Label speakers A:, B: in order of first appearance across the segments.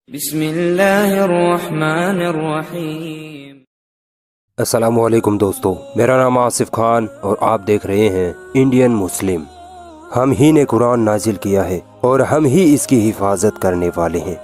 A: بسم اللہ الرحمن الرحیم۔
B: السلام علیکم دوستو، میرا نام آصف خان اور آپ دیکھ رہے ہیں انڈین مسلم۔ ہم ہی نے قرآن نازل کیا ہے اور ہم ہی اس کی حفاظت کرنے والے ہیں۔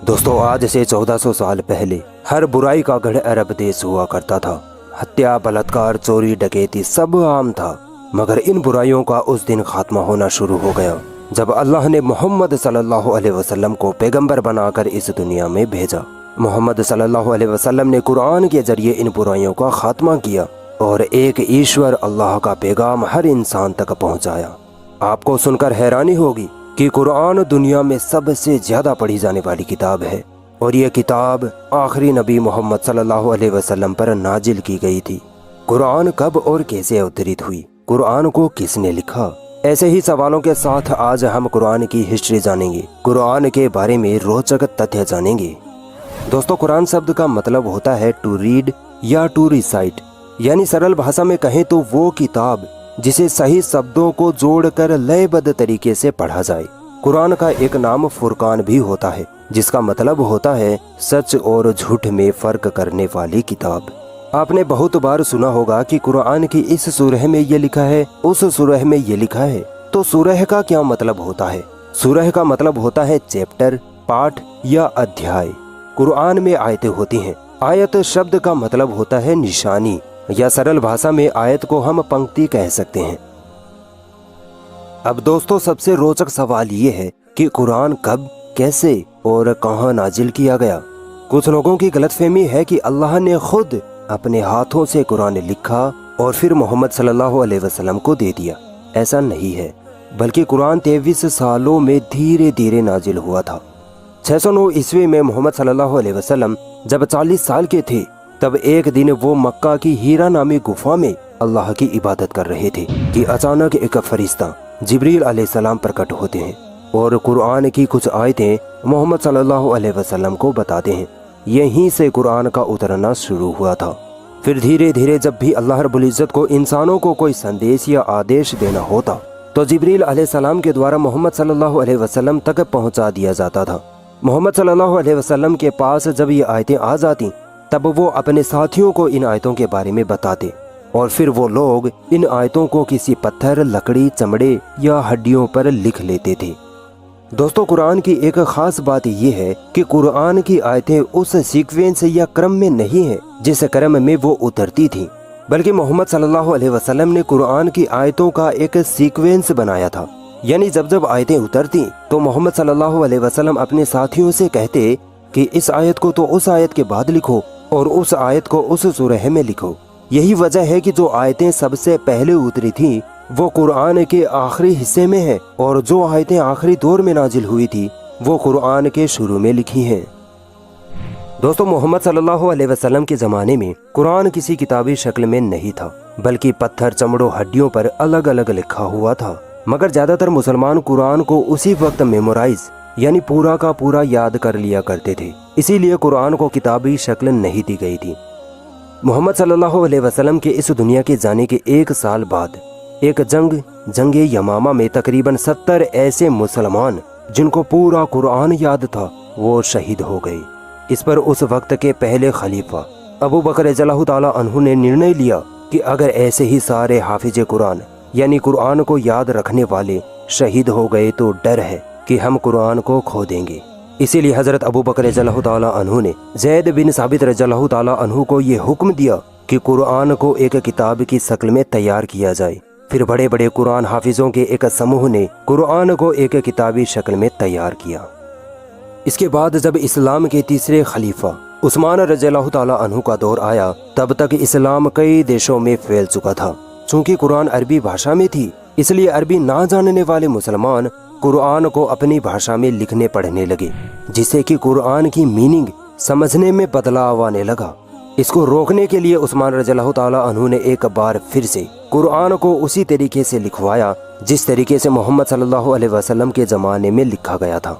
B: دوستو، آج سے 1400 سال پہلے ہر برائی کا گڑھ عرب دیش ہوا کرتا تھا۔ ہتیا، بلاತ್ಕಾರ، چوری، ڈکیتی سب عام تھا، مگر ان برائیوں کا اس دن خاتمہ ہونا شروع ہو گیا جب اللہ نے محمد صلی اللہ علیہ وسلم کو پیغمبر بنا کر اس دنیا میں بھیجا۔ محمد صلی اللہ علیہ وسلم نے قرآن کے ذریعے ان برائیوں کا خاتمہ کیا اور ایک ایشور اللہ کا پیغام ہر انسان تک پہنچایا۔ آپ کو سن کر حیرانی ہوگی کہ قرآن دنیا میں سب سے زیادہ پڑھی جانے والی کتاب ہے، اور یہ کتاب آخری نبی محمد صلی اللہ علیہ وسلم پر نازل کی گئی تھی۔ قرآن کب اور کیسے اوترت ہوئی؟ قرآن کو کس نے لکھا؟ ایسے ہی سوالوں کے ساتھ آج ہم قرآن کی ہسٹری جانیں گے، قرآن کے بارے میں روچک تتھیہ جانیں گے۔ دوستو، قرآن شبد کا مطلب ہوتا ہے ٹو ریڈ یا ٹو ریسائٹ، یعنی سرل بھاشا میں کہیں تو وہ کتاب جسے صحیح شبدوں کو جوڑ کر لے بد طریقے سے پڑھا جائے۔ قرآن کا ایک نام فرقان بھی ہوتا ہے، جس کا مطلب ہوتا ہے سچ اور جھوٹ میں فرق کرنے والی کتاب۔ آپ نے بہت بار سنا ہوگا کہ قرآن کی اس سورہ میں یہ لکھا ہے، اس سورہ میں یہ لکھا ہے۔ تو سورہ کا کیا مطلب ہوتا ہے؟ سورہ کا مطلب ہوتا ہے چیپٹر، پارٹ یا ادھیائے۔ قرآن میں آیتیں ہوتی ہیں۔ آیت شبد کا مطلب ہوتا ہے نشانی، یا سرل بھاشا میں آیت کو ہم پنکتی کہہ سکتے ہیں۔ اب دوستو، سب سے روچک سوال یہ ہے کہ قرآن کب، کیسے اور کہاں نازل کیا گیا؟ کچھ لوگوں کی غلط فہمی ہے کہ اللہ نے خود اپنے ہاتھوں سے قرآن لکھا اور پھر محمد صلی اللہ علیہ وسلم کو دے دیا۔ ایسا نہیں ہے، بلکہ قرآن 23 سالوں میں دھیرے دھیرے نازل ہوا تھا۔ 609 عیسوی میں محمد صلی اللہ علیہ وسلم جب 40 سال کے تھے، تب ایک دن وہ مکہ کی ہیرا نامی گفا میں اللہ کی عبادت کر رہے تھے کہ اچانک ایک فرشتہ جبریل علیہ السلام پرکٹ ہوتے ہیں اور قرآن کی کچھ آیتیں محمد صلی اللہ علیہ وسلم کو بتاتے ہیں۔ یہیں سے قرآن کا اترنا شروع ہوا تھا۔ پھر دھیرے دھیرے جب بھی اللہ رب العزت کو انسانوں کو کوئی سندیش یا آدیش دینا ہوتا تو جبریل علیہ السلام کے دوارا محمد صلی اللہ علیہ وسلم تک پہنچا دیا جاتا تھا۔ محمد صلی اللہ علیہ وسلم کے پاس جب یہ آیتیں آ جاتی تب وہ اپنے ساتھیوں کو ان آیتوں کے بارے میں بتاتے، اور پھر وہ لوگ ان آیتوں کو کسی پتھر، لکڑی، چمڑے یا ہڈیوں پر لکھ لیتے تھے۔ دوستو، قرآن کی ایک خاص بات یہ ہے کہ قرآن کی آیتیں اس سیکوینس یا کرم میں نہیں ہیں جس کرم میں وہ اترتی تھیں، بلکہ محمد صلی اللہ علیہ وسلم نے قرآن کی آیتوں کا ایک سیکوینس بنایا تھا۔ یعنی جب جب آیتیں اترتی تو محمد صلی اللہ علیہ وسلم اپنے ساتھیوں سے کہتے کہ اس آیت کو تو اس آیت کے بعد لکھو اور اس آیت کو اس سورہ میں لکھو۔ یہی وجہ ہے کہ جو آیتیں سب سے پہلے اتری تھیں وہ قرآن کے آخری حصے میں ہیں، اور جو آیتیں آخری دور میں نازل ہوئی تھی وہ قرآن کے شروع میں لکھی ہیں۔ دوستو، محمد صلی اللہ علیہ وسلم کے زمانے میں قرآن کسی کتابی شکل میں نہیں تھا، بلکہ پتھر، چمڑوں، ہڈیوں پر الگ الگ لکھا ہوا تھا۔ مگر زیادہ تر مسلمان قرآن کو اسی وقت میمورائز یعنی پورا کا پورا یاد کر لیا کرتے تھے، اسی لیے قرآن کو کتابی شکل نہیں دی گئی تھی۔ محمد صلی اللہ علیہ وسلم کے اس دنیا کے جانے کے 1 سال بعد ایک جنگ یمامہ میں تقریباً 70 ایسے مسلمان جن کو پورا قرآن یاد تھا وہ شہید ہو گئے۔ اس پر اس وقت کے پہلے خلیفہ ابو بکر رضی اللہ تعالیٰ عنہ نے نرنے لیا کہ اگر ایسے ہی سارے حافظ قرآن یعنی قرآن کو یاد رکھنے والے شہید ہو گئے تو ڈر ہے کہ ہم قرآن کو کھو دیں گے۔ اسی لیے حضرت ابو بکر رضی اللہ تعالیٰ عنہ نے زید بن ثابت رضی اللہ تعالیٰ عنہ کو یہ حکم دیا کہ قرآن کو ایک کتاب کی شکل میں تیار کیا جائے۔ پھر بڑے بڑے قرآن حافظوں کے ایک سموہ نے قرآن کو ایک کتابی شکل میں تیار کیا۔ اس کے بعد جب اسلام کے تیسرے خلیفہ عثمان رضی اللہ تعالیٰ عنہ کا دور آیا تب تک اسلام کئی دیشوں میں پھیل چکا تھا۔ چونکہ قرآن عربی بھاشا میں تھی، اس لیے عربی نہ جاننے والے مسلمان قرآن کو اپنی بھاشا میں لکھنے پڑھنے لگے، جس سے کہ قرآن کی میننگ سمجھنے میں بدلاؤ آنے لگا۔ اس کو روکنے کے لیے عثمان رضی اللہ تعالیٰ عنہ نے ایک بار پھر سے قرآن کو اسی طریقے سے لکھوایا جس طریقے سے محمد صلی اللہ علیہ وسلم کے زمانے میں لکھا گیا تھا۔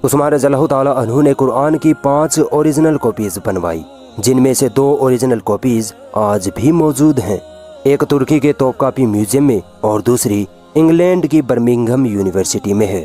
B: عثمان رضی اللہ تعالیٰ عنہ نے قرآن کی 5 اوریجنل کاپیز بنوائی، جن میں سے 2 اوریجنل کاپیز آج بھی موجود ہیں، ایک ترکی کے توپ کاپی میوزیم میں اور دوسری انگلینڈ کی برمنگھم یونیورسٹی میں ہے۔